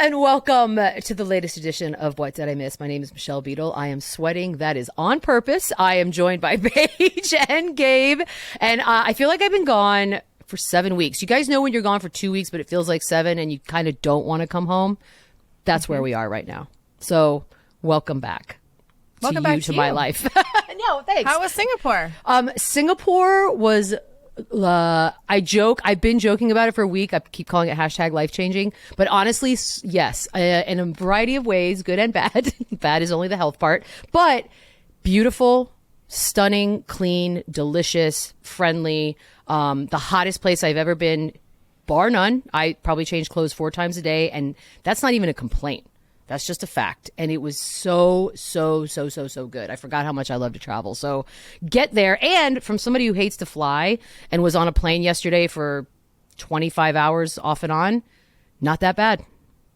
and welcome to the latest edition of What Did I Miss? My name is Michelle Beadle. I am sweating. That is on purpose. I am joined by Paige and Gabe, and I feel like I've been gone for 7 weeks. You guys know when you're gone for 2 weeks, but it feels like 7, and you kind of don't want to come home? That's where we are right now. So, welcome back. Welcome back to my life. No, thanks. How was Singapore? Singapore was... I've been joking about it for a week. I keep calling it hashtag life-changing. But honestly, yes, in a variety of ways, good and bad. Bad is only the health part. But beautiful, stunning, clean, delicious, friendly. The hottest place I've ever been, bar none. I probably change clothes 4 times a day. And that's not even a complaint. That's just a fact. And it was so good. I forgot how much I love to travel. So get there. And from somebody who hates to fly and was on a plane yesterday for 25 hours off and on, not that bad.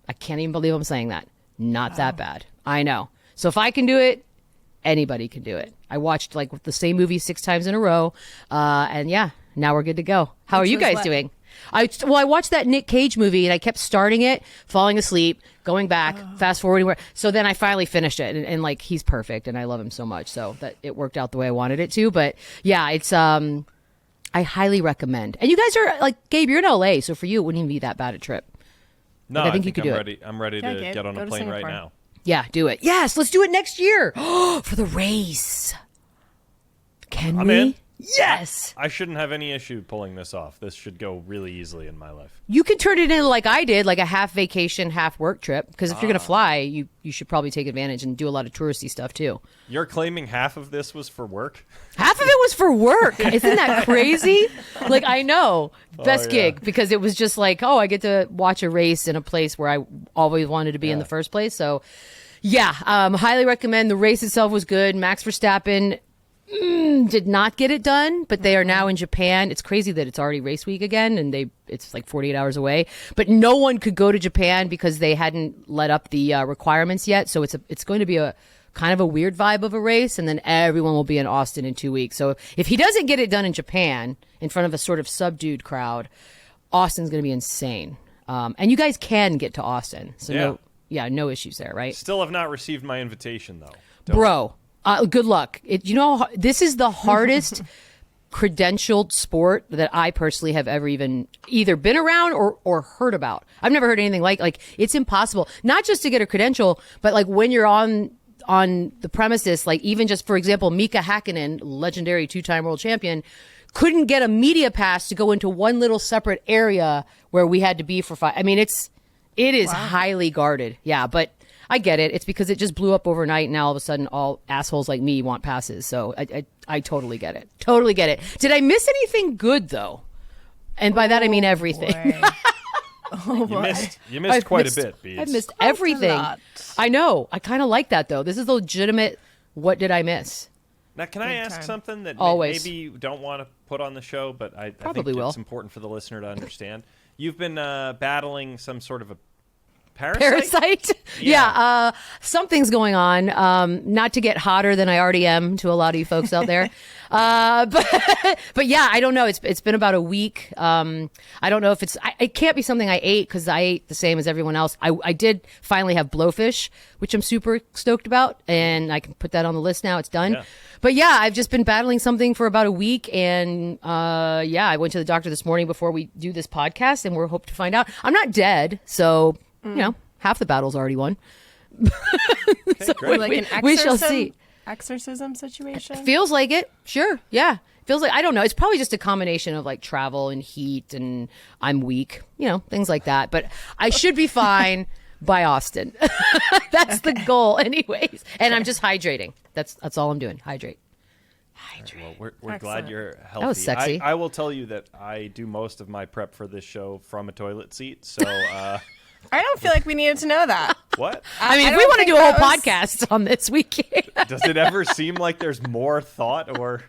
I can't even believe I'm saying that. Not that bad. I know. So if I can do it, anybody can do it. I watched like the same movie 6 times in a row. And yeah, now we're good to go. How are you guys doing? I watched that Nick Cage movie and I kept starting it, falling asleep, going back, fast forwarding. So then I finally finished it and like he's perfect and I love him so much. So that it worked out the way I wanted it to. But yeah, it's I highly recommend. And you guys are like, Gabe, you're in LA, so for you it wouldn't even be that bad a trip. No, like, I think you could do it. I'm ready to Gabe, get on go a to plane right Singapore. now. Yeah, do it. Yes, let's do it next year for the race. Can I'm we? in. Yes. I shouldn't have any issue pulling this off. This should go really easily in my life. You could turn it into like I did, like a half vacation, half work trip. Because if you're going to fly, you should probably take advantage and do a lot of touristy stuff too. You're claiming half of this was for work? Half of it was for work. Isn't that crazy? Like, I know. Best gig. Because it was just like, I get to watch a race in a place where I always wanted to be in the first place. So, yeah, highly recommend. The race itself was good. Max Verstappen did not get it done, but they are now in Japan. It's crazy that it's already race week again, and it's like 48 hours away. But no one could go to Japan because they hadn't let up the requirements yet. So it's going to be a kind of a weird vibe of a race, and then everyone will be in Austin in 2 weeks. So if he doesn't get it done in Japan in front of a sort of subdued crowd, Austin's going to be insane. And you guys can get to Austin, so no issues there, right? Still have not received my invitation though. Bro. Good luck. This is the hardest credentialed sport that I personally have ever even either been around or heard about. I've never heard anything like it's impossible. Not just to get a credential, but like when you're on the premises, like even just, for example, Mika Hakkinen, legendary 2-time world champion, couldn't get a media pass to go into one little separate area where we had to be for 5. I mean, it is highly guarded. Yeah, but I get it. It's because it just blew up overnight, and now all of a sudden all assholes like me want passes. So I totally get it. Totally get it. Did I miss anything good, though? And by that, I mean everything. You missed quite a bit, Beads. I've missed everything. I know. I kind of like that, though. This is the legitimate, what did I miss? Now, can I ask something that maybe you don't want to put on the show, but I think it's important for the listener to understand? You've been battling some sort of a Parasite? Yeah. Something's going on. Not to get hotter than I already am to a lot of you folks out there. But yeah, I don't know. It's been about a week. I don't know if it can't be something I ate because I ate the same as everyone else. I did finally have blowfish, which I'm super stoked about, and I can put that on the list now. It's done. Yeah. But yeah, I've just been battling something for about a week, and I went to the doctor this morning before we do this podcast, and we're hoping to find out. I'm not dead, so half the battle's already won. So we shall see. Exorcism situation? Feels like it. Sure. Yeah. Feels like, I don't know. It's probably just a combination of like travel and heat and I'm weak, things like that. But I should be fine by Austin. That's the goal anyways. And I'm just hydrating. That's all I'm doing. Hydrate. Well, we're glad you're healthy. That was sexy. I will tell you that I do most of my prep for this show from a toilet seat. So I don't feel like we needed to know that. What? I mean, if we want to do a whole podcast on this, we can. Does it ever seem like there's more thought or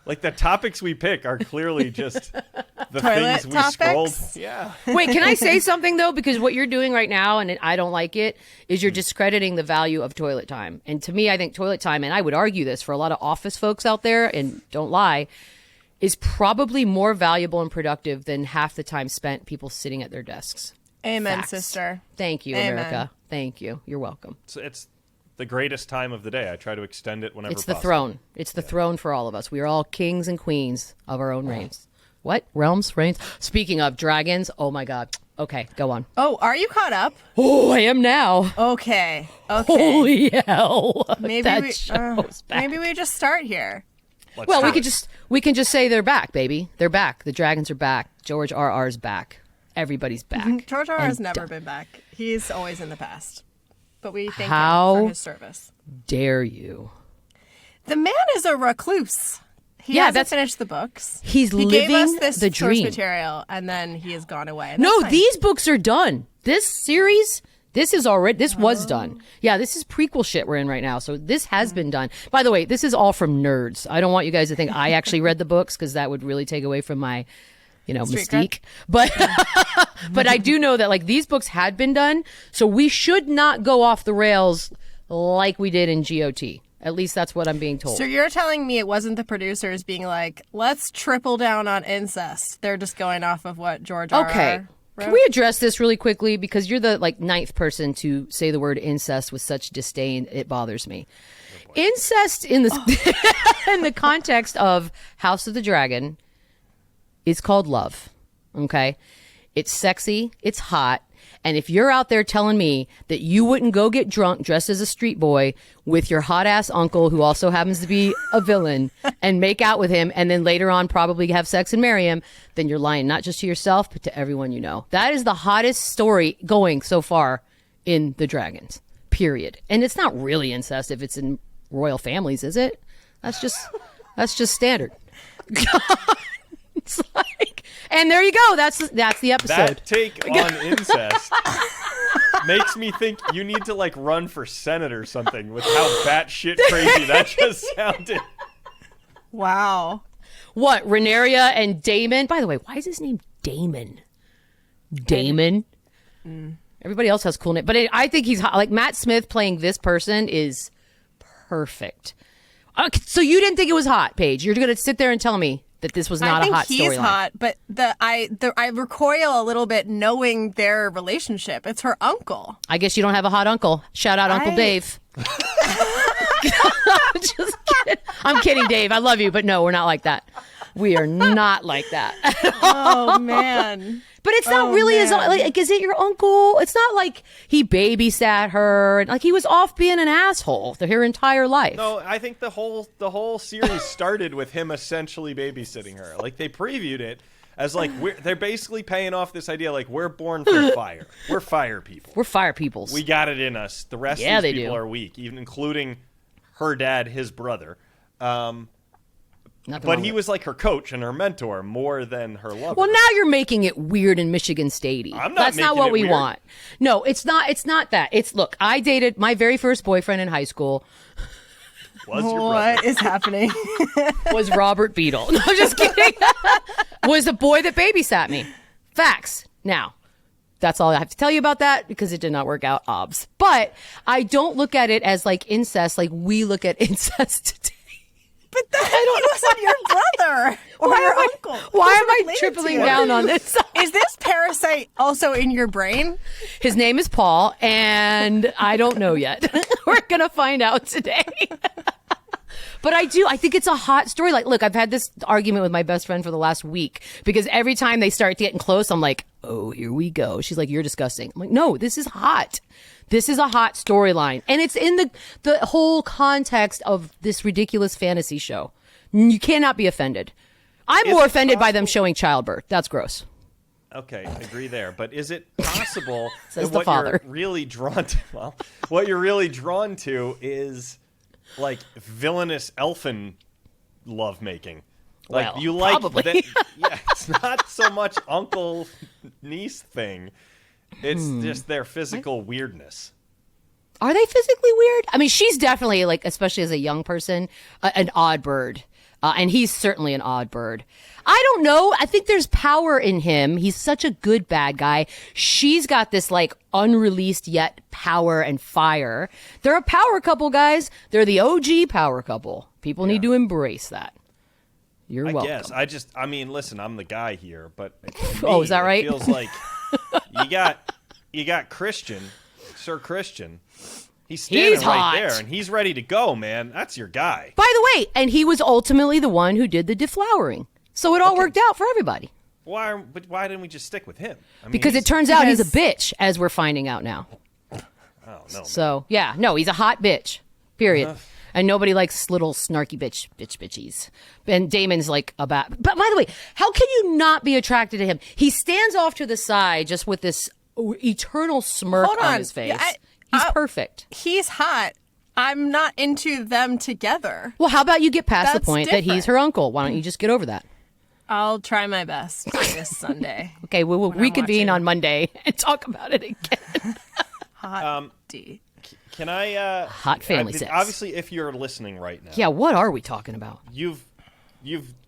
like the topics we pick are clearly just the toilet things we topics? scrolled? Yeah. Wait, can I say something though? Because what you're doing right now, and I don't like it, is you're discrediting the value of toilet time. And to me, I think toilet time, and I would argue this for a lot of office folks out there, and don't lie, is probably more valuable and productive than half the time spent people sitting at their desks. Amen, Facts. sister. Thank you, Amen. America. Thank you. You're welcome. So it's the greatest time of the day. I try to extend it whenever It's the possible. throne. It's the throne for all of us. We are all kings and queens of our own reigns. What? Realms? Reigns? Speaking of dragons, oh my God. Okay, go on. Oh, are you caught up? Oh, I am now. Okay. Holy hell. Maybe that we show's back. maybe we just start here. Well, we can just say they're back, baby. They're back. The dragons are back. George R.R.'s back. Everybody's back. George R.R. has And never been back. He's always in the past. But we thank How him for his service. dare you? The man is a recluse. He Yeah, hasn't finished the books. He's he living gave us this the source dream. material, and then he has gone away. And No, that's fine. these books are done. This series, this was done. Yeah, this is prequel shit we're in right now. So this has been done. By the way, this is all from nerds. I don't want you guys to think I actually read the books because that would really take away from my, Street mystique. But but I do know that like these books had been done. So we should not go off the rails like we did in GOT. At least that's what I'm being told. So you're telling me it wasn't the producers being like, let's triple down on incest. They're just going off of what George R.R. Okay. wrote? Can we address this really quickly? Because you're the ninth person to say the word incest with such disdain. It bothers me. Incest in the in the context of House of the Dragon is called love. Okay. It's sexy. It's hot. And if you're out there telling me that you wouldn't go get drunk dressed as a street boy with your hot ass uncle who also happens to be a villain and make out with him and then later on probably have sex and marry him, then you're lying not just to yourself, but to everyone you know. That is the hottest story going so far in the Dragons, period. And it's not really incest if it's in royal families, is it? That's just standard. It's like, and there you go. That's the episode. That take on incest makes me think you need to run for Senate or something with how batshit crazy that just sounded. Wow. What, Rhaenyra and Daemon? By the way, why is his name Daemon? Daemon? Everybody else has cool names. But I think he's hot. Like Matt Smith playing this person is perfect. So you didn't think it was hot, Paige. You're going to sit there and tell me that this was not a hot storyline. I think he's hot, but I recoil a little bit knowing their relationship. It's her uncle. I guess you don't have a hot uncle. Shout out Uncle Dave. Just kidding. I'm kidding, Dave. I love you, but no, we're not like that. We are not like that. Oh, man. But it's not really his, is it your uncle? It's not like he babysat her. Like he was off being an asshole her entire life. No, I think the whole series started with him essentially babysitting her. Like they previewed it as they're basically paying off this idea we're born from fire. We're fire people. We're fire peoples. We got it in us. The rest of these people are weak, even including her dad, his brother. But he was like her coach and her mentor more than her lover. Well, now you're making it weird and Michigan Statey. That's not what we want. No, it's not. It's not that. Look, I dated my very first boyfriend in high school. What is happening? Was Robert Beadle. No, I'm just kidding. Was a boy that babysat me. Facts. Now, that's all I have to tell you about that because it did not work out, obs. But I don't look at it as incest like we look at incest today. But then he wasn't your brother or your uncle. Why am I tripling down on this? Is this parasite also in your brain? His name is Paul, and I don't know yet. We're going to find out today. But I think it's a hot story. Look, I've had this argument with my best friend for the last week because every time they start getting close, I'm like, oh, here we go. She's like, you're disgusting. I'm like, no, this is hot. This is a hot storyline. And it's in the whole context of this ridiculous fantasy show. You cannot be offended. I'm more offended by them showing childbirth. That's gross. Okay, I agree there. But is it possible Says that the father. You're really drawn to, what you're really drawn to is villainous elfin lovemaking? Well, you like probably. that, yeah, it's not so much uncle niece thing. It's just their physical weirdness. Are they physically weird? I mean, she's definitely, especially as a young person, an odd bird. And he's certainly an odd bird. I don't know. I think there's power in him. He's such a good bad guy. She's got this unreleased yet power and fire. They're a power couple, guys. They're the OG power couple. People need to embrace that. You're welcome. I guess. Listen, I'm the guy here, but Oh, is that right? It feels like you got you got Christian, Sir Christian. He's standing right there, and he's ready to go, man. That's your guy. By the way, and he was ultimately the one who did the deflowering. So it all worked out for everybody. Why didn't we just stick with him? I mean, because it turns out he's a bitch, as we're finding out now. Oh, no. So, he's a hot bitch, period. And nobody likes little snarky bitchies. And Damon's like about. But by the way, how can you not be attracted to him? He stands off to the side just with this eternal smirk on his face. Yeah, he's perfect. He's hot. I'm not into them together. Well, how about you get past the point that he's her uncle? Why don't you just get over that? I'll try my best this Sunday. Okay, we will reconvene on Monday and talk about it again. Hot D. Can I... hot family sex. Obviously, if you're listening right now... Yeah, what are we talking about? You've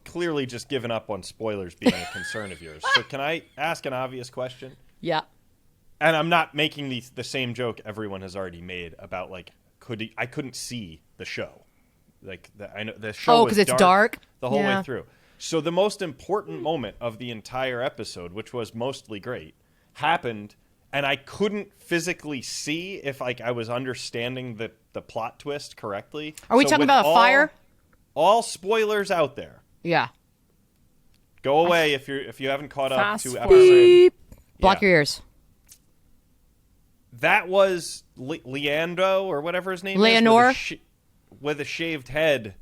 clearly just given up on spoilers being a concern of yours. So can I ask an obvious question? Yeah. And I'm not making the same joke everyone has already made about, like, I couldn't see the show. Like, I know the show was because it's dark the whole way through. So the most important moment of the entire episode, which was mostly great, happened... And I couldn't physically see if I was understanding the plot twist correctly. Are we talking about a fire? All spoilers out there. Yeah. Go away if you haven't caught up to episode. Beep. Block your ears. That was Leandro or whatever his name Leonor? is. With a shaved head.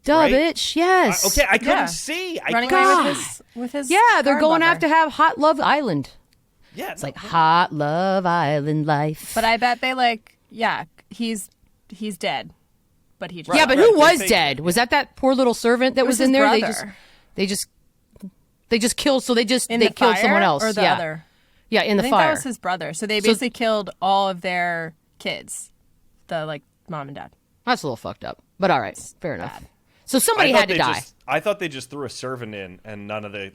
Duh, right? Bitch. Yes. Okay, I couldn't see. Running away with his they're going after have Hot Love Island. Yeah, it's like Hot Love Island life. But I bet they he's dead. But he just but who was dead? Was that poor little servant that was in there? Brother. They just killed. So they killed fire, someone else. Or the other. Yeah, in the fire. fire. That was his brother. So they basically killed all of their kids, the mom and dad. That's a little fucked up, but all right, fair enough. So somebody had to die. I thought they just threw a servant in, and none of the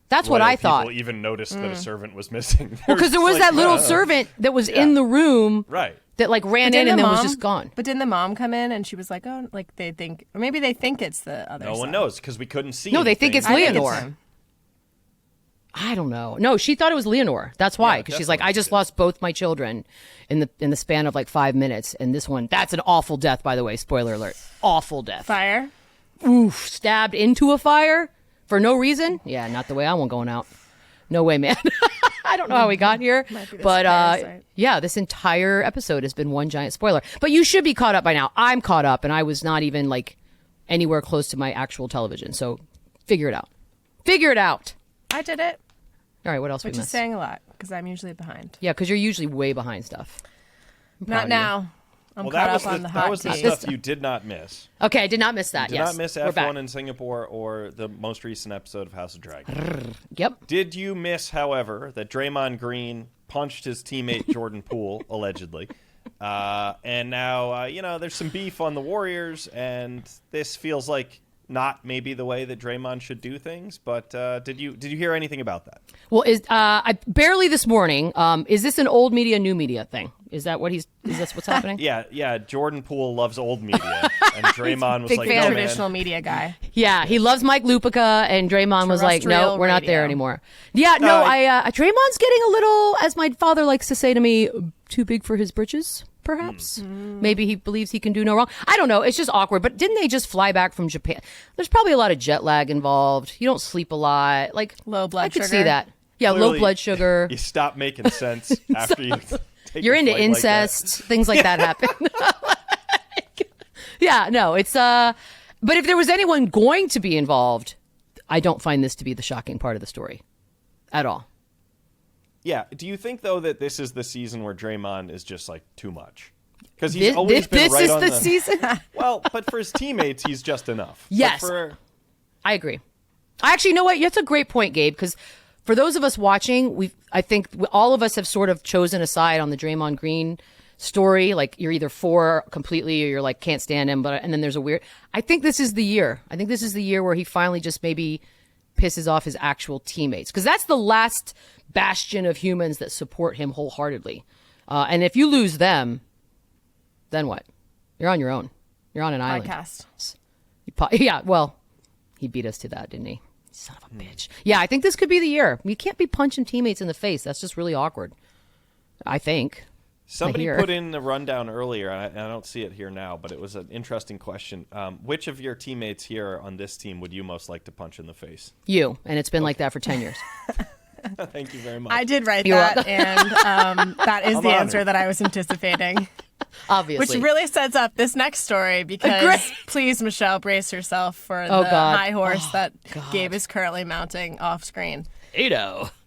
That's what I thought. People even noticed that a servant was missing. Well, because there was that little servant that was in the room, right? That ran in and then was just gone. But didn't the mom come in and she was like, "Oh, they think, or maybe they think it's the other." No one knows because we couldn't see. No, they think it's Leonor. Think it's I don't know. No, she thought it was Leonor. That's why, because she's like, I just lost both my children in the span of 5 minutes, and this one, that's an awful death, by the way. Spoiler alert, awful death. Fire. Oof, stabbed into a fire for no reason. Yeah, not the way I want going out. No way, man. I don't know how we got here, but this entire episode has been one giant spoiler. But you should be caught up by now. I'm caught up, and I was not even anywhere close to my actual television. So figure it out. Figure it out. I did it. All right, what else we missed? Which is saying a lot, because I'm usually behind. Yeah, because you're usually way behind stuff. Not now. I'm caught up on the hot That was the stuff you did not miss. Okay, I did not miss that, Did not miss F1 in Singapore or the most recent episode of House of Dragon. Yep. Did you miss, however, that Draymond Green punched his teammate Jordan Poole, allegedly? And now, there's some beef on the Warriors, and this feels like not maybe the way that Draymond should do things, but did you hear anything about that? Well, I barely this morning. Is this an old media, new media thing? Is that what is this what's happening? Yeah. Jordan Poole loves old media, and Draymond was like, big no, traditional media guy. Yeah, he loves Mike Lupica, and Draymond was like, no, we're not there anymore. Yeah, no, Draymond's getting a little, as my father likes to say to me, too big for his britches. Perhaps. Maybe he believes he can do no wrong. I don't know. It's just awkward. But didn't they just fly back from Japan? There's probably a lot of jet lag involved. You don't sleep a lot. Low blood sugar. I could see that. Yeah, clearly, low blood suger. You stop making sense after you take You're into incest. Things like that happen. Yeah, no, it's but if there was anyone going to be involved, I don't find this to be the shocking part of the story at all. Yeah. Do you think, though, that this is the season where Draymond is just, too much? Because he's always been right on the... This is the season? Well, but for his teammates, he's just enough. Yes. I agree. Actually, you know what? That's a great point, Gabe, because for those of us watching, I think all of us have sort of chosen a side on the Draymond Green story. You're either for completely or you're can't stand him, and then there's a weird... I think this is the year. I think this is the year where he finally just maybe pisses off his actual teammates, because that's the last bastion of humans that support him wholeheartedly. And if you lose them, then what? You're on your own. You're on an island. Podcast. Yeah, well, he beat us to that, didn't he? Son of a bitch. Yeah, I think this could be the year. You can't be punching teammates in the face. That's just really awkward. I think. Somebody put in the rundown earlier, and I don't see it here now, but it was an interesting question. Which of your teammates here on this team would you most like to punch in the face? You, and it's been like that for 10 years. Thank you very much. I did write that, and that is the answer that I was anticipating. Obviously. Which really sets up this next story because please, Michelle, brace yourself for the high horse that Gabe is currently mounting off screen.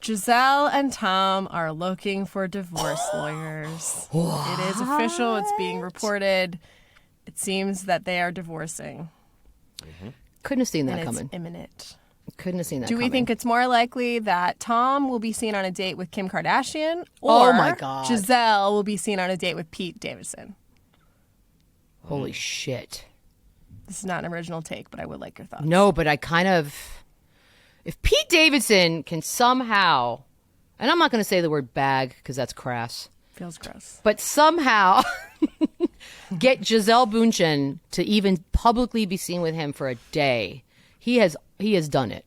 Giselle and Tom are looking for divorce lawyers. It is official. It's being reported. It seems that they are divorcing. Mm-hmm. Couldn't have seen that coming. It's imminent. Couldn't have seen that coming. Do we think it's more likely that Tom will be seen on a date with Kim Kardashian or my God. Giselle will be seen on a date with Pete Davidson? Holy shit. This is not an original take, but I would like your thoughts. No, but I kind of... If Pete Davidson can somehow, and I'm not going to say the word bag because that's crass. Feels gross. But somehow get Giselle Bündchen to even publicly be seen with him for a day, he has done it.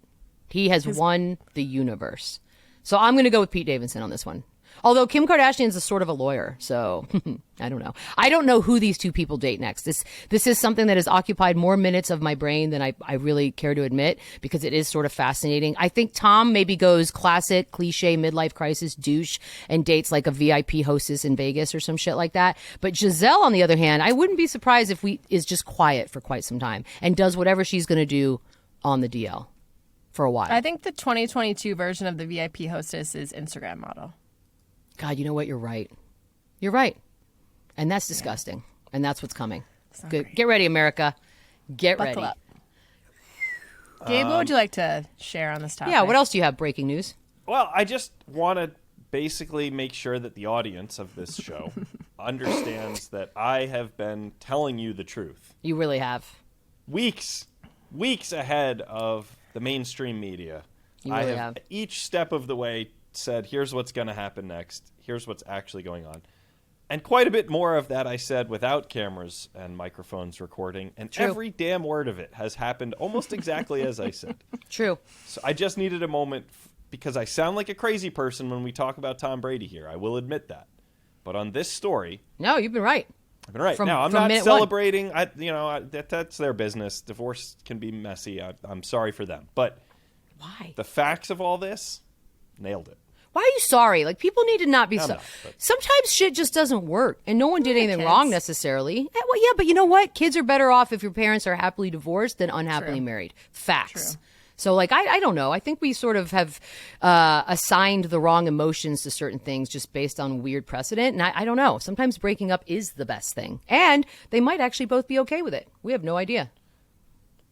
He has won the universe. So I'm going to go with Pete Davidson on this one. Although Kim Kardashian's a sort of a lawyer, so I don't know. I don't know who these two people date next. This is something that has occupied more minutes of my brain than I really care to admit because it is sort of fascinating. I think Tom maybe goes classic, cliche, midlife crisis douche and dates like a VIP hostess in Vegas or some shit like that. But Giselle, on the other hand, I wouldn't be surprised if is just quiet for quite some time and does whatever she's going to do on the DL for a while. I think the 2022 version of the VIP hostess is Instagram model. God, you know what? You're right. You're right. And that's disgusting. Yeah. And that's what's coming. Good. Get ready, America. Buckle ready. Up. Gabe, what would you like to share on this topic? Yeah, what else do you have breaking news? Well, I just want to basically make sure that the audience of this show understands that I have been telling you the truth. You really have. Weeks ahead of the mainstream media. You really have. Each step of the way said, here's what's going to happen next. Here's what's actually going on. And quite a bit more of that I said without cameras and microphones recording. And every damn word of it has happened almost exactly as I said. True. So I just needed a moment because I sound like a crazy person when we talk about Tom Brady here. I will admit that. But on this story... No, you've been right. I've been right. Now, I'm not celebrating. That's their business. Divorce can be messy. I'm sorry for them. But why? The facts of all this, nailed it. Why are you sorry? Like, people need to not be sorry. Sometimes shit just doesn't work, and no one did anything wrong necessarily. Well, yeah, but you know what? Kids are better off if your parents are happily divorced than unhappily married. Facts. True. So, like, I don't know. I think we sort of have assigned the wrong emotions to certain things just based on weird precedent, and I don't know. Sometimes breaking up is the best thing, and they might actually both be okay with it. We have no idea.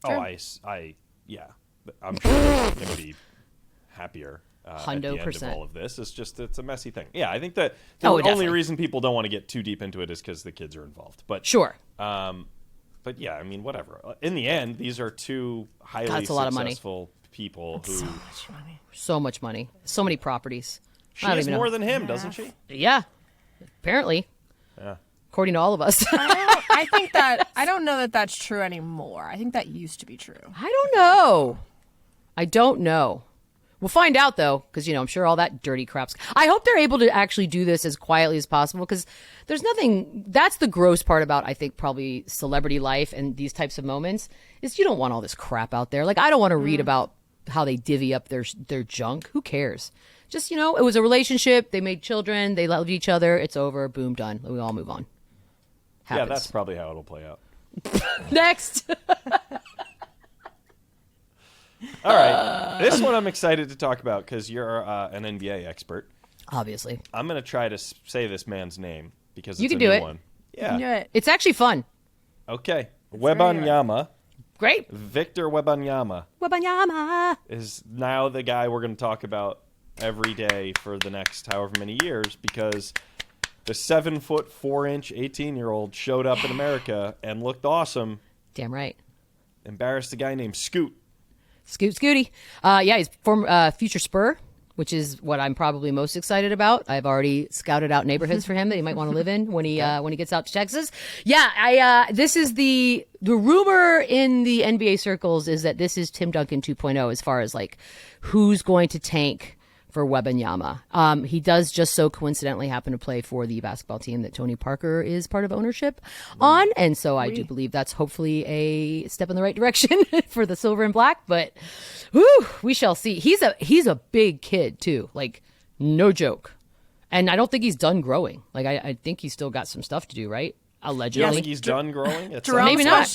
Oh, yeah. I'm sure they're going to be happier. At the end of all of this. It's a messy thing. Yeah, I think that the only reason people don't want to get too deep into it is because the kids are involved. But sure. But yeah, I mean, whatever. In the end, these are two highly successful people who... So much money. So much money. So many properties. She has more than him, doesn't she? Yeah. Apparently. Yeah. According to all of us. I don't know that that's true anymore. I think that used to be true. I don't know. We'll find out, though, because, I'm sure all that dirty crap's... I hope they're able to actually do this as quietly as possible, because there's nothing... That's the gross part about, I think, probably celebrity life and these types of moments, is you don't want all this crap out there. Like, I don't want to read about how they divvy up their junk. Who cares? Just, it was a relationship. They made children. They loved each other. It's over. Boom, done. We all move on. Happens. Yeah, that's probably how it'll play out. Next! All right. This one I'm excited to talk about because you're an NBA expert. Obviously. I'm going to try to say this man's name because you it's can a do new it. one. Yeah. You can do it. It's actually fun. Okay. Webanyama. Great. Victor Webanyama. Webanyama is now the guy we're going to talk about every day for the next however many years because the 7'4" 18-year-old showed up in America and looked awesome. Damn right. Embarrassed a guy named Scoot. Scooty. He's future Spur, which is what I'm probably most excited about. I've already scouted out neighborhoods for him that he might want to live in when he gets out to Texas. Yeah, this is the rumor in the NBA circles is that this is Tim Duncan 2.0 as far as like who's going to tank for Webanyama. He does just so coincidentally happen to play for the basketball team that Tony Parker is part of ownership on. And so I do believe that's hopefully a step in the right direction for the silver and black. But we shall see. He's a big kid, too. Like, no joke. And I don't think he's done growing. Like, I think he's still got some stuff to do, right? Allegedly. You don't think he's done growing? Maybe not.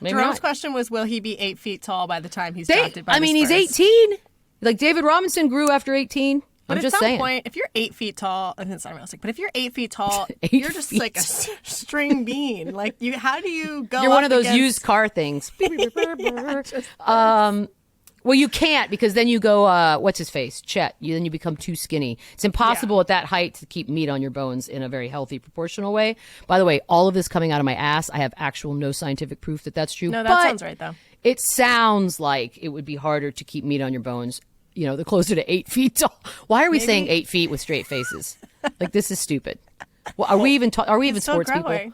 Jerome's question was, will he be 8 feet tall by the time he's drafted by the Spurs? He's 18. Like, David Robinson grew after 18. But I'm just saying. At some point, if you're 8 feet tall, and it's not realistic, but if you're 8 feet tall, you're just like a string bean. Like, how do you go? You're one of those used car things. Well, you can't, because then you go, what's his face? Chet. Then you become too skinny. It's impossible at that height to keep meat on your bones in a very healthy, proportional way. By the way, all of this coming out of my ass, I have no scientific proof that that's true. No, that sounds right, though. It sounds like it would be harder to keep meat on your bones, the closer to 8 feet tall. Why are we saying 8 feet with straight faces? Like, this is stupid. Well, are we even sports people?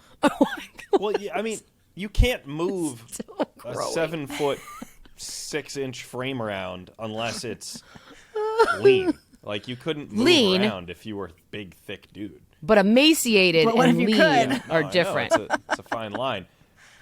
Well, I mean, you can't move a 7-foot, 6-inch frame around unless it's lean. Like, you couldn't move around if you were a big, thick dude. But emaciated and lean are different. It's a fine line.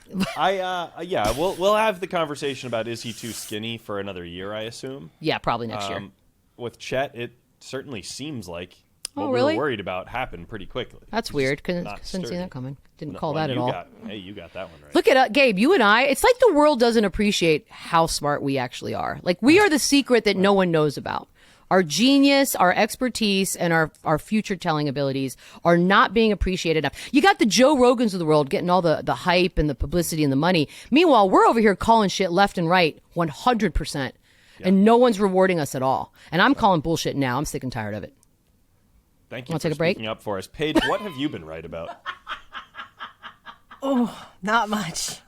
We'll have the conversation about, is he too skinny, for another year, I assume. Yeah, probably next year. With Chet, it certainly seems like what really? we were worried about happened pretty quickly. That's weird. Couldn't see that coming. Didn't call that at all. You got that one right. Look at Gabe, you and I, it's like the world doesn't appreciate how smart we actually are. Like, we are the secret that no one knows about. Our genius, our expertise, and our future-telling abilities are not being appreciated enough. You got the Joe Rogans of the world getting all the hype and the publicity and the money. Meanwhile, we're over here calling shit left and right 100%, and no one's rewarding us at all. And I'm calling bullshit now. I'm sick and tired of it. Thank you for speaking up for us. Paige, what have you been right about? Oh, not much.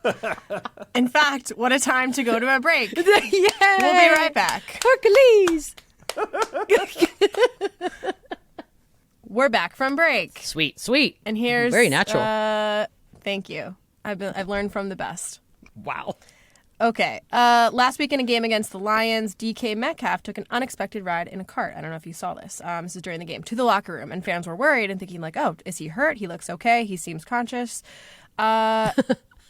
In fact, what a time to go to a break. Yay! We'll be right back. Hercules! We're back from break. Sweet. And here's very natural. Thank you. I've learned from the best. Wow. Okay. Last week in a game against the Lions, DK Metcalf took an unexpected ride in a cart. I don't know if you saw this. This is during the game, to the locker room, and fans were worried and thinking, like, oh, is he hurt? He looks okay. He seems conscious.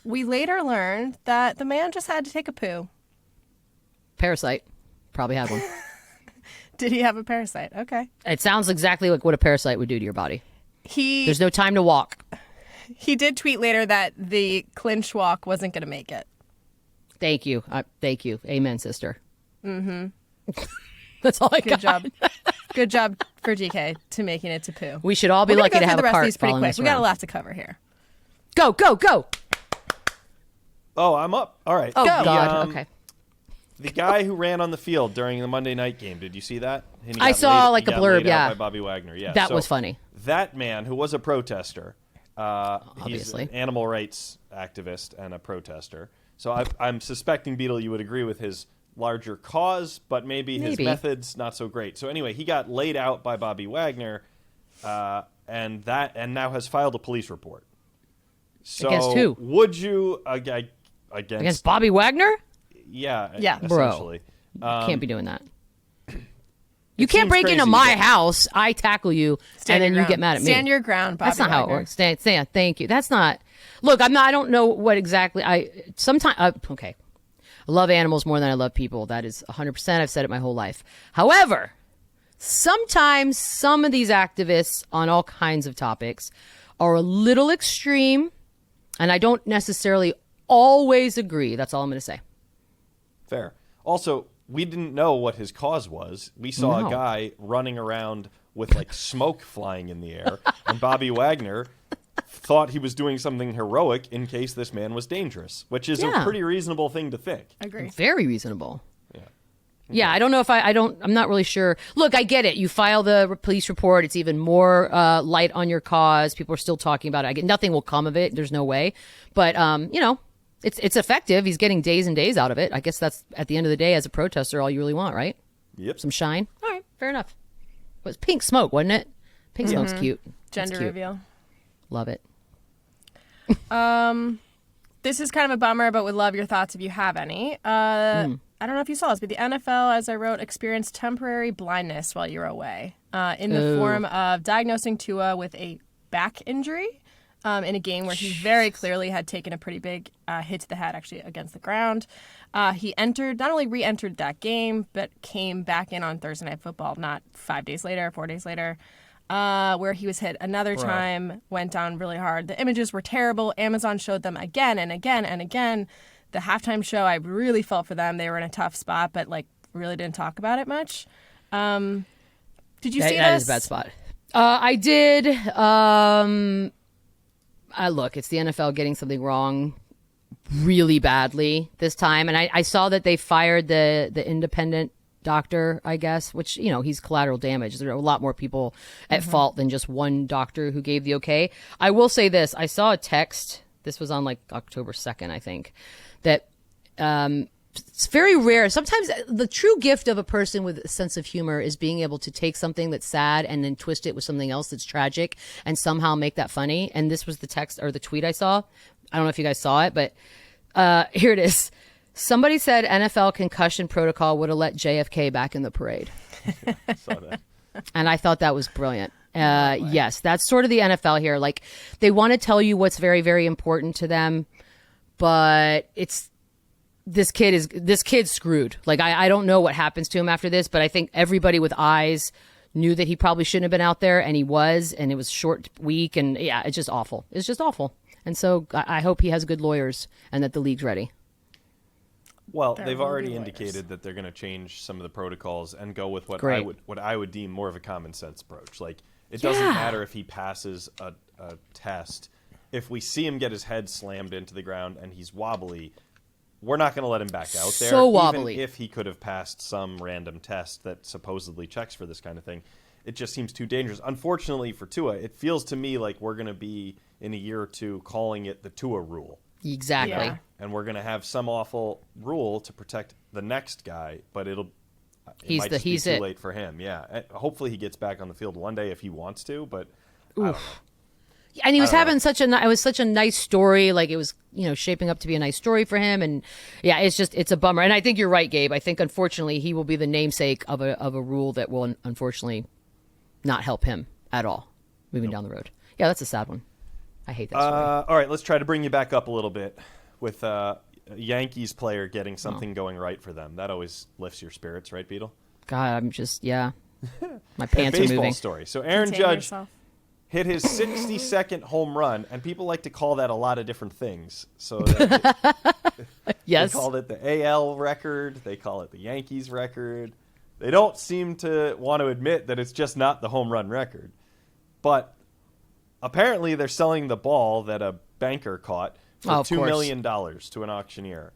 We later learned that the man just had to take a poo. Parasite. Probably had one. Did he have a parasite? Okay. It sounds exactly like what a parasite would do to your body. There's no time to walk. He did tweet later that the clinch walk wasn't going to make it. Thank you. Thank you. Amen, sister. Mm-hmm. That's all I got. Good job. Good job for DK to making it to poo. We should all be lucky to have a cart following us around. We got a lot to cover here. Go. Oh, I'm up. All right. Oh, God. Okay. The guy who ran on the field during the Monday night game, did you see that? I saw a blurb, by Bobby Wagner, yeah. That was funny. That man, who was a protester, obviously. He's an animal rights activist and a protester. So I'm suspecting, Beadle, you would agree with his larger cause, but maybe his methods not so great. So anyway, he got laid out by Bobby Wagner, and now has filed a police report. So against who? Would you against Bobby Wagner? Yeah, Bro, essentially. can't be doing that. You can't break into my house. I tackle you, and then you get mad at me. Stand your ground, Bobby. That's not Wagner. how it works. Stand. Thank you. That's not. Look, I don't know what exactly. Okay. I love animals more than I love people. That is 100%. I've said it my whole life. However, sometimes some of these activists on all kinds of topics are a little extreme, and I don't necessarily always agree. That's all I'm going to say. Fair. Also, we didn't know what his cause was. We saw a guy running around with like smoke flying in the air, and Bobby Wagner thought he was doing something heroic in case this man was dangerous, which is a pretty reasonable thing to think. Agree. Very reasonable. Yeah. Yeah, I don't know if I'm not really sure. Look, I get it. You file the police report. It's even more light on your cause. People are still talking about it. I get nothing will come of it. There's no way. But, it's effective. He's getting days and days out of it. I guess that's, at the end of the day, as a protester, all you really want, right? Yep. Some shine. All right, fair enough. It was pink smoke, wasn't it? Pink smoke's cute. Gender reveal. Love it. This is kind of a bummer, but would love your thoughts if you have any. I don't know if you saw this, but the NFL, as I wrote, experienced temporary blindness while you were away in the form of diagnosing Tua with a back injury in a game where he very clearly had taken a pretty big hit to the head, actually, against the ground. He not only re-entered that game, but came back in on Thursday Night Football, not 4 days later, where he was hit another time, went down really hard. The images were terrible. Amazon showed them again and again and again. The halftime show, I really felt for them. They were in a tough spot, but really didn't talk about it much. Did you see this? That is a bad spot. I did. Look, it's the NFL getting something wrong really badly this time. And I saw that they fired the independent doctor, I guess, which, he's collateral damage. There are a lot more people at fault than just one doctor who gave the okay. I will say this. I saw a text. This was on October 2nd, I think, that it's very rare. Sometimes the true gift of a person with a sense of humor is being able to take something that's sad and then twist it with something else that's tragic and somehow make that funny. And this was the text or the tweet I saw. I don't know if you guys saw it, but here it is. Somebody said NFL concussion protocol would have let JFK back in the parade. I saw that. And I thought that was brilliant. Yes, that's sort of the NFL here. They want to tell you what's very, very important to them, but this kid's screwed. I don't know what happens to him after this, but I think everybody with eyes knew that he probably shouldn't have been out there, and he was, and it was a short week, and yeah, it's just awful. It's just awful. And so I hope he has good lawyers and that the league's ready. Well, they've already indicated that they're going to change some of the protocols and go with what I would deem more of a common sense approach. It doesn't matter if he passes a test. If we see him get his head slammed into the ground and he's wobbly, we're not going to let him back out there. So wobbly. Even if he could have passed some random test that supposedly checks for this kind of thing, it just seems too dangerous. Unfortunately for Tua, it feels to me like we're going to be in a year or two calling it the Tua rule. Exactly. Yeah. And we're going to have some awful rule to protect the next guy, but it might just be too late for him. Yeah. And hopefully he gets back on the field one day if he wants to, but I don't know. And he was having such a nice story. It was, shaping up to be a nice story for him. And yeah, it's a bummer. And I think you're right, Gabe. I think unfortunately he will be the namesake of a rule that will unfortunately not help him at all moving down the road. Yeah, that's a sad one. I hate that story. All right, let's try to bring you back up a little bit with a Yankees player getting something going right for them. That always lifts your spirits, right, Beadle? God, I'm just, my pants are moving. Baseball story. So Aaron Judge hit his 62nd home run, and people like to call that a lot of different things. So yes. They called it the AL record. They call it the Yankees record. They don't seem to want to admit that it's just not the home run record. But apparently they're selling the ball that a banker caught for $2 million to an auctioneer.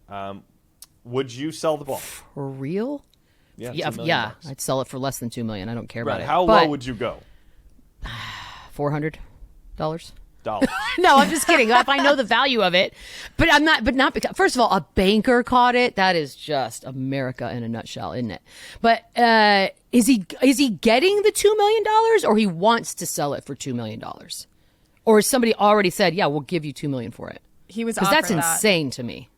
Would you sell the ball? For real? Yeah. I'd sell it for less than $2 million. I don't care about it. How low would you go? $400. No, I'm just kidding. If I know the value of it, but I'm not. But not because. First of all, a banker caught it. That is just America in a nutshell, isn't it? But is he getting the $2 million, or he wants to sell it for $2 million, or has somebody already said, "Yeah, we'll give you $2 million for it"? He was because that's insane to me.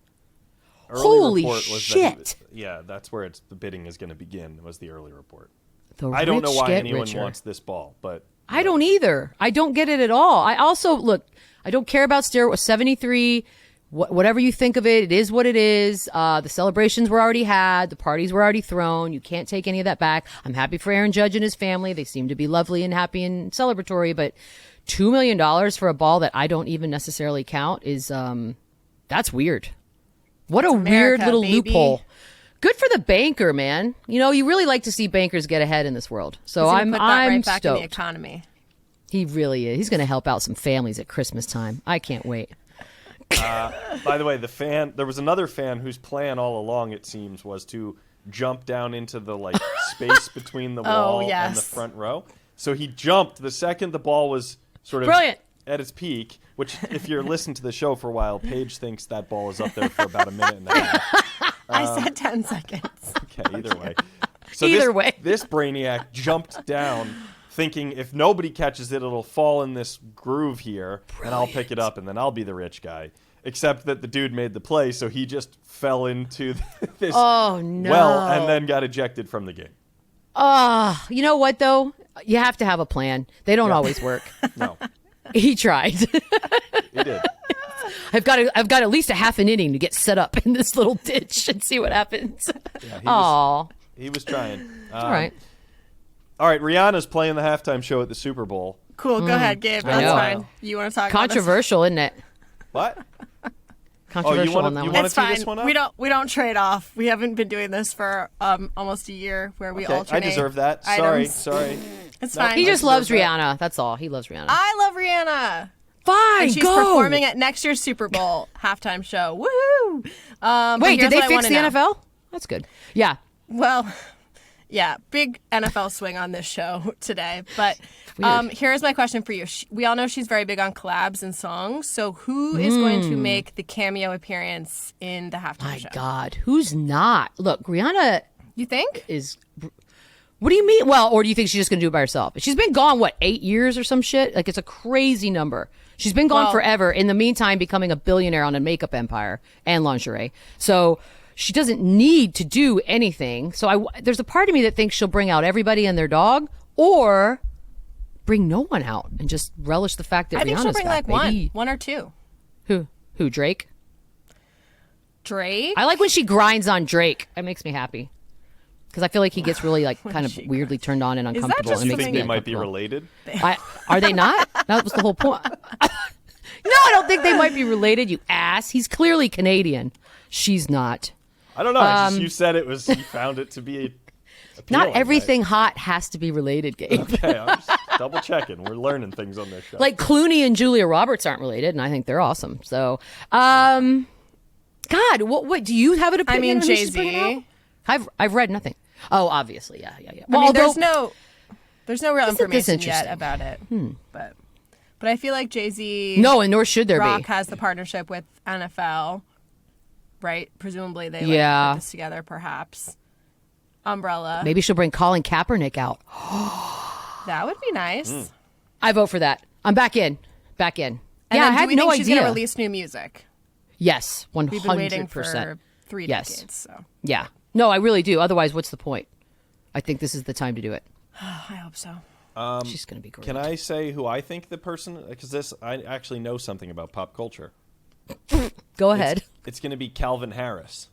Holy shit! That's where the bidding is going to begin. Was the early report? I don't know why anyone wants this ball, but. I don't either. I don't get it at all. I also, look, I don't care about steroids. 73, whatever you think of it, it is what it is. The celebrations were already had. The parties were already thrown. You can't take any of that back. I'm happy for Aaron Judge and his family. They seem to be lovely and happy and celebratory. But $2 million for a ball that I don't even necessarily count is, that's weird. What a weird little loophole. Good for the banker, man. You really like to see bankers get ahead in this world. So I'm right back stoked. In the economy. He really is. He's going to help out some families at Christmas time. I can't wait. By the way, there was another fan whose plan all along, it seems, was to jump down into the space between the wall and the front row. So he jumped the second the ball was sort of brilliant at its peak. Which, if you're listening to the show for a while, Paige thinks that ball is up there for about a minute and a half. I said 10 seconds. Okay, either way. So this brainiac jumped down thinking if nobody catches it, it'll fall in this groove here, and I'll pick it up, and then I'll be the rich guy. except that the dude made the play, so he just fell into this well and then got ejected from the game. You know what, though? You have to have a plan. They don't always work. No. He tried. He did. I've got at least a half an inning to get set up in this little ditch and see what happens. Yeah, he was trying. All right. All right, Rihanna's playing the halftime show at the Super Bowl. Cool, go ahead, Gabe. That's fine. You want to talk Controversial, about isn't it? What? Controversial on that one. It's fine. This one we don't trade off. We haven't been doing this for almost a year where we alternate. I deserve that. Sorry. It's fine. He just loves Rihanna. That's all. He loves Rihanna. I love Rihanna. Fine, and she's performing at next year's Super Bowl halftime show. Woohoo! Wait, did they fix the NFL? That's good. Yeah. Well, yeah, big NFL swing on this show today. But here's my question for you. We all know she's very big on collabs and songs. So who is going to make the cameo appearance in the halftime show? My God, who's not? Look, Rihanna. You think? What do you mean? Well, or do you think she's just going to do it by herself? She's been gone, 8 years or some shit? Like, it's a crazy number. She's been gone forever. In the meantime, becoming a billionaire on a makeup empire and lingerie. So she doesn't need to do anything. So there's a part of me that thinks she'll bring out everybody and their dog, or bring no one out and just relish the fact that Rihanna's back. I think she'll bring one or two. Who? Drake? Drake? I like when she grinds on Drake. It makes me happy. Because I feel like he gets really kind of weirdly turned on and uncomfortable. Do you think they might be related? Are they not? That was the whole point. No, I don't think they might be related, you ass. He's clearly Canadian. She's not. I don't know. You said it was, you found it to be not everything hot has to be related, Gabe. Okay, I'm just double checking. We're learning things on this show. Like Clooney and Julia Roberts aren't related, and I think they're awesome. So, God, what do you have an opinion? I mean, JayZ. I've read nothing. Oh, obviously, yeah. Well, there's no real information yet about it. But I feel like JayZ. No, and nor should there be. Rock has the partnership with NFL, right? Presumably they put this together, perhaps. Umbrella. Maybe she'll bring Colin Kaepernick out. That would be nice. I vote for that. I'm back in. And I had no idea. She's going to release new music? Yes, 100%. We've been waiting for 3 decades. So. Yeah. No, I really do. Otherwise, what's the point? I think this is the time to do it. I hope so. She's going to be great. Can I say who I think the person? Because I actually know something about pop culture. Go ahead. It's going to be Calvin Harris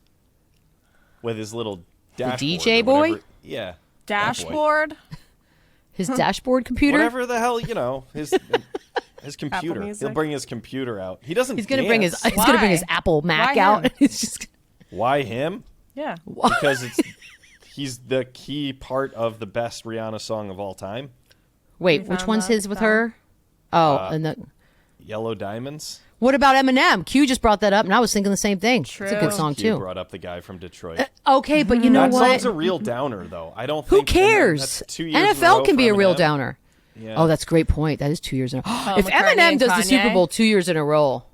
with his little dashboard. The DJ boy? Yeah. Dashboard? His dashboard computer? Whatever the hell, his computer. He'll bring his computer out. He doesn't. He's going to bring his Apple Mac out. He's just. Why him? Yeah. Because he's the key part of the best Rihanna song of all time. Wait, which one's his with her? Oh, and the Yellow Diamonds. What about Eminem? Q just brought that up, and I was thinking the same thing. True. It's a good song Q too. Brought up the guy from Detroit. Okay, but you know that what? That song's a real downer, though. I don't. Who cares? NFL can be a real downer. Yeah. Oh, that's a great point. That is 2 years in a row. If Eminem does the Super Bowl 2 years in a row,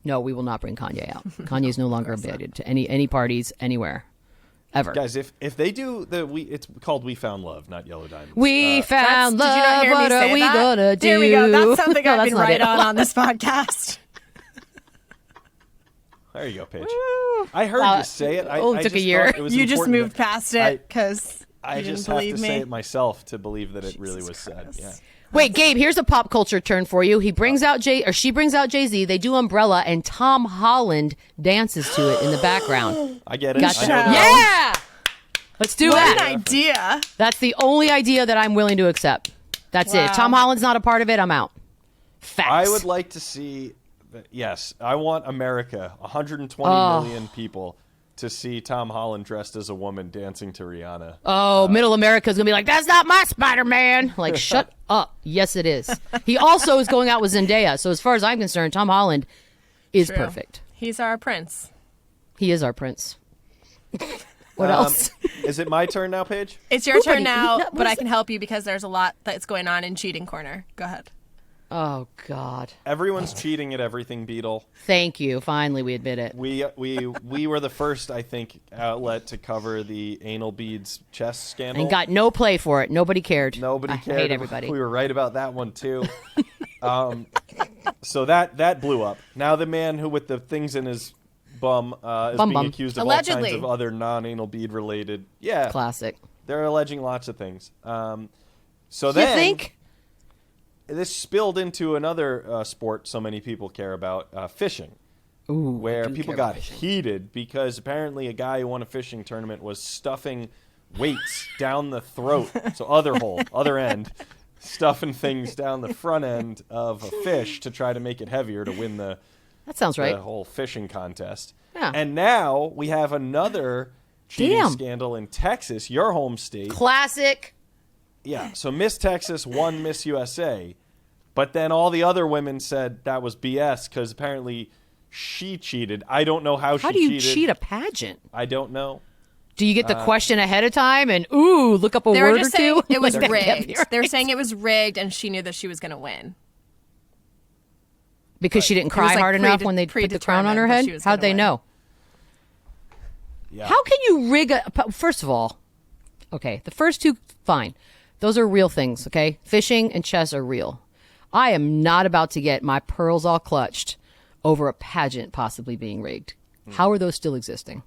no, we will not bring Kanye out. Kanye's no longer invited to any parties anywhere. Ever. Guys, if they do it's called We Found Love, not Yellow Diamonds. We found love. Did you not hear me what say are we that? gonna do? There we go. That's something I've been right it. on this podcast. There you go, Paige. I heard you say it. It took a year. You just moved past it because I just have to say it myself to believe that it really was said. Yeah. Wait, Gabe, here's a pop culture turn for you. She brings out JayZ. They do Umbrella, and Tom Holland dances to it in the background. I get it. Gotcha. Yeah! Let's do What that. an idea. That's the only idea that I'm willing to accept. That's it. Tom Holland's not a part of it. I'm out. Facts. I would like to see, yes, I want America, 120 million people, to see Tom Holland dressed as a woman dancing to Rihanna. Oh, middle America's going to be like, that's not my Spider-Man. Like, shut up. Yes, it is. He also is going out with Zendaya. So as far as I'm concerned, Tom Holland is perfect. He's our prince. He is our prince. What else? Is it my turn now, Paige? It's your turn now, but I can help you because there's a lot that's going on in Cheating Corner. Go ahead. Oh, God. Everyone's cheating at everything, Beadle. Thank you. Finally, we admit it. We were the first, I think, outlet to cover the anal beads chess scandal. And got no play for it. Nobody cared. Nobody cared. I hate everybody. We were right about that one, too. So that blew up. Now the man who with the things in his bum is being accused of Allegedly. all kinds of other non-anal bead related. Yeah. Classic. They're alleging lots of things. So you then think? This spilled into another sport so many people care about, fishing. Ooh, where people got heated because apparently a guy who won a fishing tournament was stuffing weights down the throat. So other end, stuffing things down the front end of a fish to try to make it heavier to win that sounds right. The whole fishing contest. Yeah. And now we have another cheating scandal in Texas, your home state. Classic. Yeah. So Miss Texas won Miss USA, but then all the other women said that was BS because apparently she cheated. I don't know how she cheated. How do you cheat a pageant? I don't know. Do you get the question ahead of time and, look up a word or two? It was rigged. They were saying it was rigged and she knew that she was going to win. Because she didn't cry hard enough when they put the crown on her head? How'd they know? Yeah. How can you rig first of all, okay, the first two, fine. Those are real things, okay? Fishing and chess are real. I am not about to get my pearls all clutched over a pageant possibly being rigged. How are those still existing?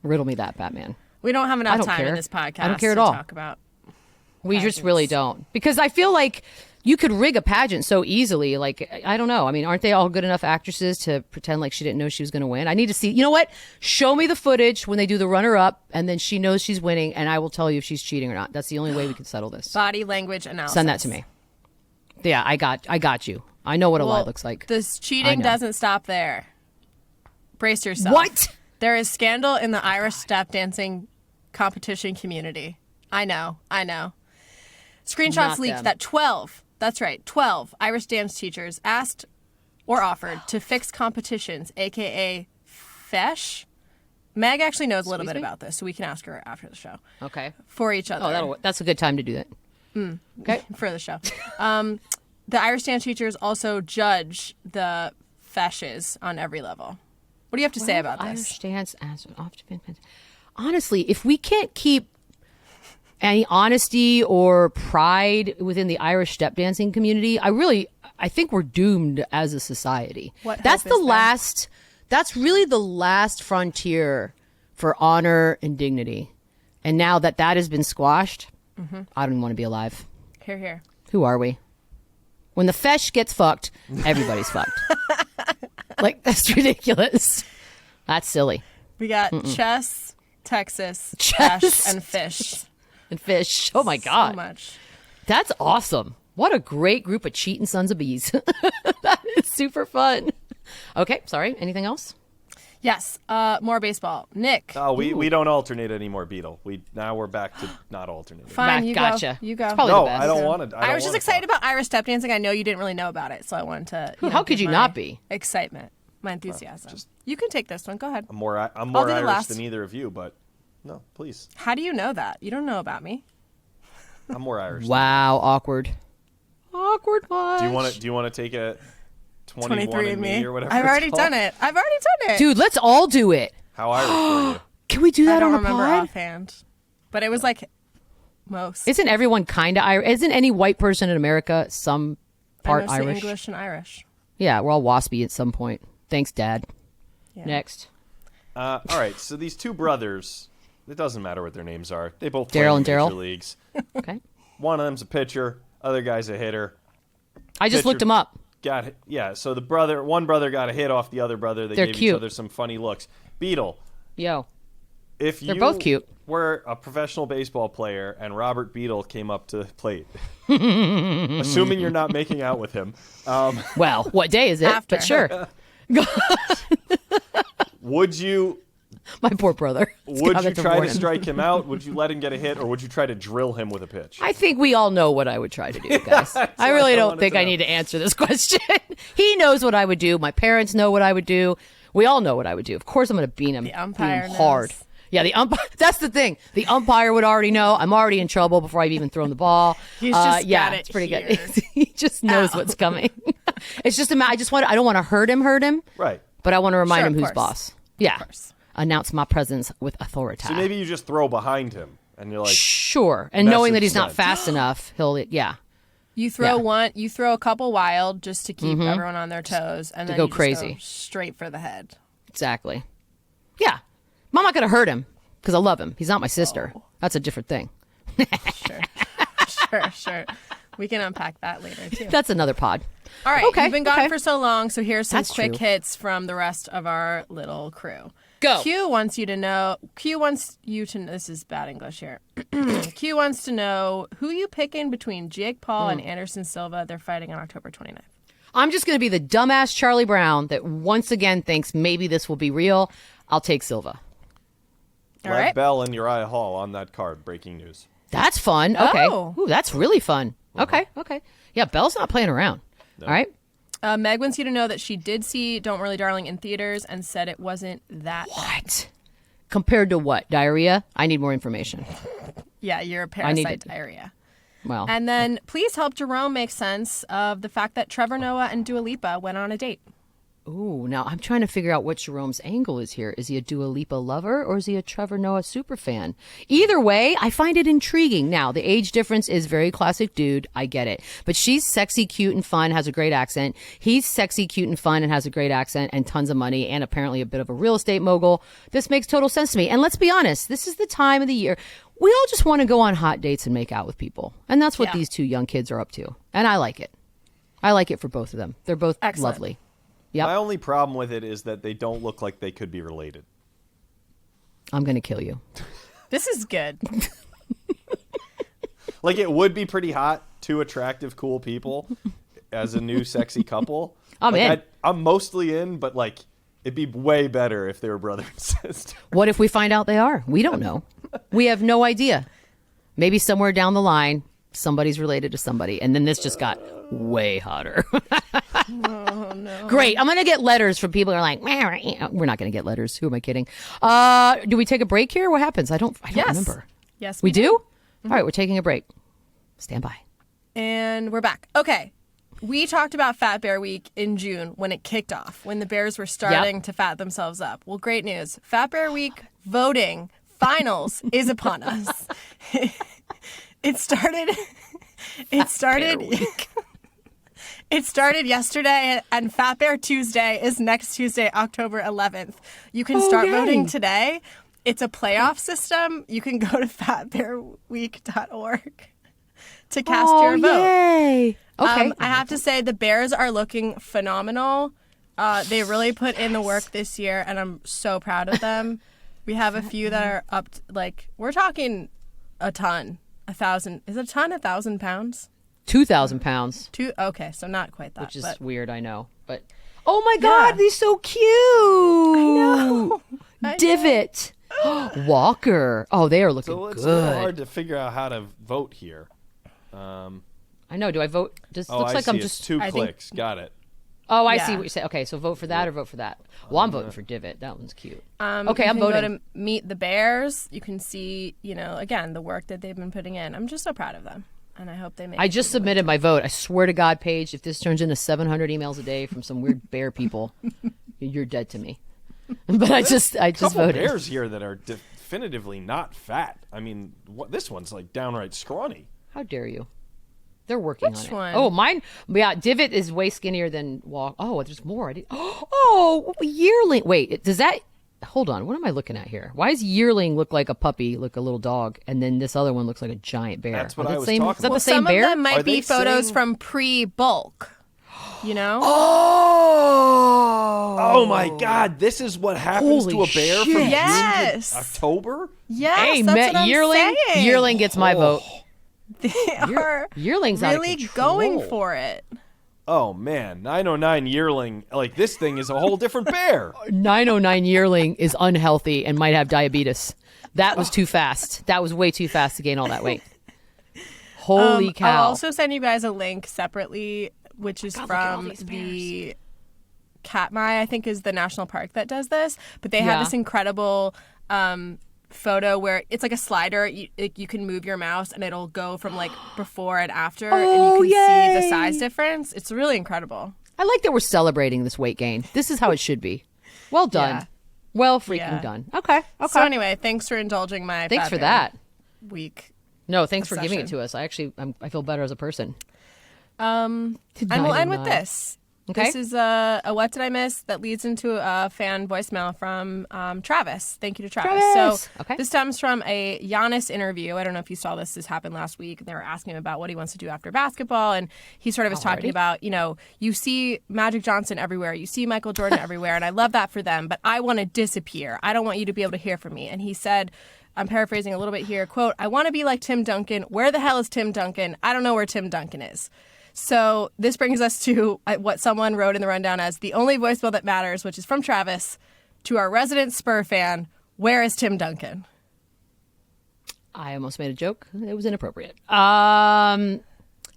Riddle me that, Batman. We don't have enough time in this podcast I don't care at all. To talk about we just really don't. Because I feel like you could rig a pageant so easily. Like, I don't know. I mean, aren't they all good enough actresses to pretend like she didn't know she was going to win? I need to see. You know what? Show me the footage when they do the runner-up, and then she knows she's winning, and I will tell you if she's cheating or not. That's the only way we can settle this. Body language analysis. Send that to me. Yeah, I got you. I know what a lie looks like. This cheating doesn't stop there. Brace yourself. What? There is scandal in the Irish step dancing competition community. I know. Screenshots leaked that 12 Irish dance teachers asked or offered to fix competitions, a.k.a. fesh. Meg actually knows a little bit about this, so we can ask her after the show. Okay. For each other. Oh, that's a good time to do that. Okay. For the show. The Irish dance teachers also judge the feshes on every level. What do you have to say about this? Irish dance as often. Honestly, if we can't keep any honesty or pride within the Irish step dancing community, I think we're doomed as a society. That's really the last frontier for honor and dignity. And now that has been squashed, I don't even want to be alive. Hear, hear. Who are we? When the fesh gets fucked, everybody's fucked. Like, that's ridiculous. That's silly. We got chess, Texas, fesh, and fish. And fish. Oh, my God. So much. That's awesome. What a great group of cheating sons of bees. That is super fun. Okay, sorry. Anything else? Yes. More baseball. Nick. Oh, we don't alternate anymore, Beadle. Now we're back to not alternating. Fine, you gotcha. go. You go. No, I don't want to. I was just excited about Irish step dancing. I know you didn't really know about it, so I wanted to. How could you not be? Excitement, my enthusiasm. You can take this one. Go ahead. I'm more Irish than either of you, but no, please. How do you know that? You don't know about me. I'm more Irish. Wow, awkward. Awkward much. Do you want to take a 23andMe or whatever? I've already done it. Dude, let's all do it. How Irish were you? Can we do that on a pod? I don't remember offhand. But it was like most. Isn't everyone kind of Irish? Isn't any white person in America some part Irish? English and Irish. Yeah, we're all waspy at some point. Thanks, Dad. Yeah. Next. All right, so these two brothers, it doesn't matter what their names are. They both play Daryl in and Daryl. Major Leagues. Okay. One of them's a pitcher, other guy's a hitter. I just looked them up. So one brother got a hit off the other brother. They gave each other some funny looks. Beadle. Yo. If they're both cute. Were a professional baseball player and Robert Beadle came up to the plate, assuming you're not making out with him. Well, what day is it? After. But sure. Would you... My poor brother. Would you try to strike him out? Would you let him get a hit? Or would you try to drill him with a pitch? I think we all know what I would try to do, guys. I really don't think I need to answer this question. He knows what I would do. My parents know what I would do. We all know what I would do. Of course I'm going to beat him. The umpire beat him hard. knows. Yeah, the umpire. That's the thing. The umpire would already know. I'm already in trouble before I've even thrown the ball. He's just got it it's pretty here. good. He just knows what's coming. It's just I don't want to hurt him. Right. But I want to remind him who's course. boss. Yeah. Announce my presence with authority. So maybe you just throw behind him and you're like, sure. And knowing that he's not fast enough, he'll You throw you throw a couple wild just to keep everyone on their toes, and then go you just crazy. Go straight for the head. Exactly. Yeah. I'm not going to hurt him because I love him. He's not my sister. Oh. That's a different thing. Sure. We can unpack that later, too. That's another pod. All right. You've been gone for so long, so here's some quick hits from the rest of our little crew. Go. Q wants you to know, this is bad English here. Q wants to know who you picking between Jake Paul and Anderson Silva. They're fighting on October 29th. I'm just going to be the dumbass Charlie Brown that once again thinks maybe this will be real. I'll take Silva. Lev Bell and Uriah Hall on that card. Breaking news. That's fun. Okay. Oh. Ooh, that's really fun. Okay. Yeah, Bell's not playing around. No. All right. Meg wants you to know that she did see Don't Worry Darling in theaters and said it wasn't that bad. Compared to what? Diarrhea? I need more information. Yeah, you're a parasite diarrhea. Well. And then please help Jerome make sense of the fact that Trevor Noah and Dua Lipa went on a date. Ooh, now I'm trying to figure out what Jerome's angle is here. Is he a Dua Lipa lover or is he a Trevor Noah superfan? Either way, I find it intriguing. Now, the age difference is very classic dude. I get it. But she's sexy, cute, and fun, has a great accent. He's sexy, cute, and fun, and has a great accent and tons of money and apparently a bit of a real estate mogul. This makes total sense to me. And let's be honest, this is the time of the year. We all just want to go on hot dates and make out with people. And that's what these two young kids are up to. And I like it. I like it for both of them. They're both lovely. Yep. My only problem with it is that they don't look like they could be related. I'm going to kill you. This is good. Like, it would be pretty hot, two attractive, cool people as a new sexy couple. I'm mostly in, but, like, it'd be way better if they were brother and sister. What if we find out they are? We don't know. We have no idea. Maybe somewhere down the line, somebody's related to somebody. And then this just got way hotter. Oh, no. Great. I'm going to get letters from people who are like, we're not going to get letters. Who am I kidding? Do we take a break here? What happens? I don't remember. Yes, we do? Mm-hmm. All right, we're taking a break. Stand by. And we're back. Okay. We talked about Fat Bear Week in June when it kicked off, when the Bears were starting to fat themselves up. Well, great news. Fat Bear Week voting finals is upon us. It started It started yesterday, and Fat Bear Tuesday is next Tuesday, October 11th. You can start voting today. It's a playoff system. You can go to fatbearweek.org to cast your vote. Yay. Okay. I have to say the Bears are looking phenomenal. They really put in the work this year, and I'm so proud of them. We have a few that are up, we're talking a ton. 1,000. Is a ton 1,000 pounds? 2,000 pounds. Okay, so not quite that. Which is weird, I know. But oh my God, they're so cute. I know. Divot. Walker. Oh, they are looking good. So it's a little hard to figure out how to vote here. I know. Do I vote? Looks like I'm just 2 clicks. Got it. Oh, I see what you say. Okay, so vote for that or vote for that. Well, I'm voting for Divot. That one's cute. Okay, I'm voting. Go to Meet the Bears. You can see, again, the work that they've been putting in. I'm just so proud of them, and I hope they make. I just submitted my vote. I swear to God, Paige, if this turns into 700 emails a day from some weird bear people, you're dead to me. But I just voted. Bears here that are definitively not fat. I mean, this one's like downright scrawny. How dare you? They're working Which on it. One? Oh, mine. Yeah, Divot is way skinnier than Walk. Oh, there's more. Oh, Yearling. Wait, does that? Hold on. What am I looking at here? Why does Yearling look like a puppy, like a little dog, and then this other one looks like a giant bear? That's what I was talking about. Is that the same bear? Some of them might be photos from pre-bulk. Oh my God! This is what happens to a bear from June to October. Yes, hey, that's what I'm saying. Yearling gets my vote. They are Yearling's really going for it. Oh man, 909 Yearling, this thing is a whole different bear. 909 Yearling is unhealthy and might have diabetes. That was too fast. That was way too fast to gain all that weight. Holy cow. I'll also send you guys a link separately, which is from the Katmai, I think is the national park that does this. But they have this incredible photo where it's like a slider. You can move your mouse and it'll go from before and after, and you can see the size difference. It's really incredible. I like that we're celebrating this weight gain. This is how it should be. Well done. Yeah. Well freaking done. Okay. So anyway, thanks for indulging my thanks for that week. No, thanks for giving it to us. I feel better as a person. And we'll end with this. Okay. This is a What Did I Miss that leads into a fan voicemail from Travis. Thank you to Travis. So this stems from a Giannis interview. I don't know if you saw this. This happened last week. And they were asking him about what he wants to do after basketball. And he sort of was talking about, you see Magic Johnson everywhere. You see Michael Jordan everywhere. And I love that for them. But I want to disappear. I don't want you to be able to hear from me. And he said, I'm paraphrasing a little bit here, quote, I want to be like Tim Duncan. Where the hell is Tim Duncan? I don't know where Tim Duncan is. So this brings us to what someone wrote in the rundown as the only voicemail that matters, which is from Travis to our resident Spur fan. Where is Tim Duncan? I almost made a joke. It was inappropriate.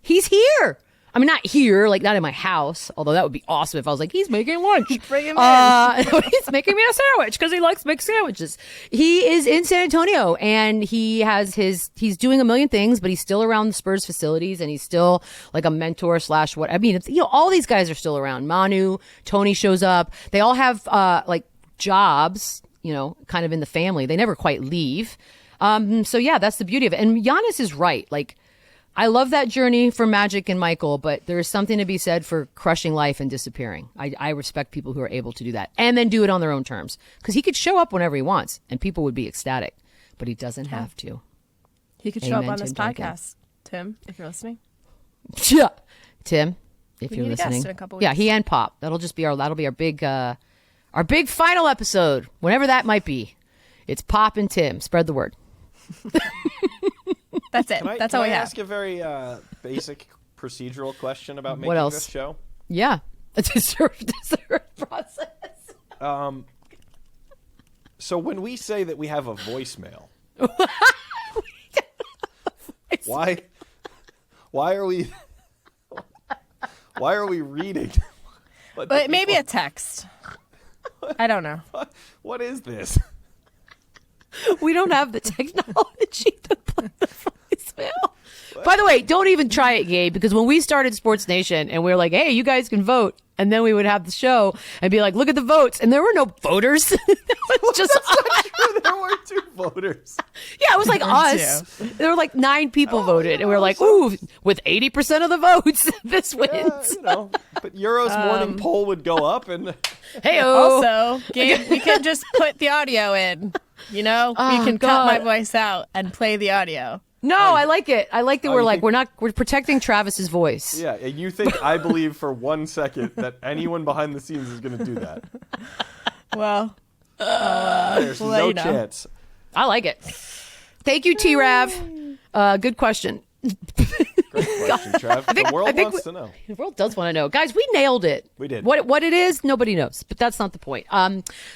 He's here. I mean, not here, like not in my house, although that would be awesome if I was like, he's making lunch. Bring him in. He's making me a sandwich because he likes to make sandwiches. He is in San Antonio and he's doing a million things, but he's still around the Spurs facilities and he's still like a mentor / what. I mean, it's, all these guys are still around. Manu, Tony shows up. They all have like jobs, kind of in the family. They never quite leave. So yeah, that's the beauty of it. And Giannis is right. Like, I love that journey for Magic and Michael, but there is something to be said for crushing life and disappearing. I respect people who are able to do that and then do it on their own terms because he could show up whenever he wants and people would be ecstatic, but he doesn't have to. He could show up on this podcast, Tim, if you're listening. Yeah, Tim, if you're listening. In a couple weeks. Yeah, he and Pop. That'll be our big final episode, whenever that might be. It's Pop and Tim. Spread the word. That's it. That's all we have. Can I ask a very basic procedural question about making this show? Yeah. It's a deserved process. So when we say that we have a voicemail, why are we reading? But maybe a text. I don't know. What is this? We don't have the technology to play the voicemail. By the way, don't even try it, Gabe, because when we started Sports Nation and we were like, hey, you guys can vote, and then we would have the show and be like, look at the votes, and there were no voters. It was just us. There were 2 voters. Yeah, it was like us. There were like 9 people voted, and we were like, ooh, with 80% of the votes, this wins. But Euro's morning poll would go up, and also, Gabe, we can just put the audio in. We can cut my voice out and play the audio. No, I like it. I like that we're protecting Travis's voice. Yeah, and you think I believe for 1 second that anyone behind the scenes is going to do that. Well, there's no chance. I like it. Thank you, T-Rav. Good question. Great question, Trav. The world wants to know. The world does want to know. Guys, we nailed it. We did. What it is, nobody knows, but that's not the point.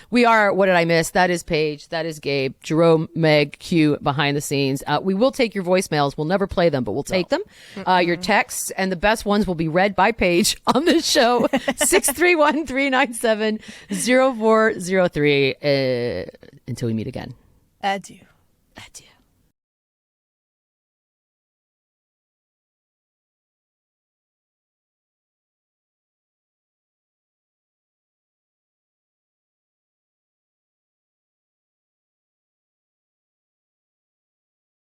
We are What Did I Miss? That is Paige. That is Gabe. Jerome, Meg, Q behind the scenes. We will take your voicemails. We'll never play them, but we'll take them. Your texts, and the best ones will be read by Paige on this show. 631-397-0403. Until we meet again. Adieu. Adieu.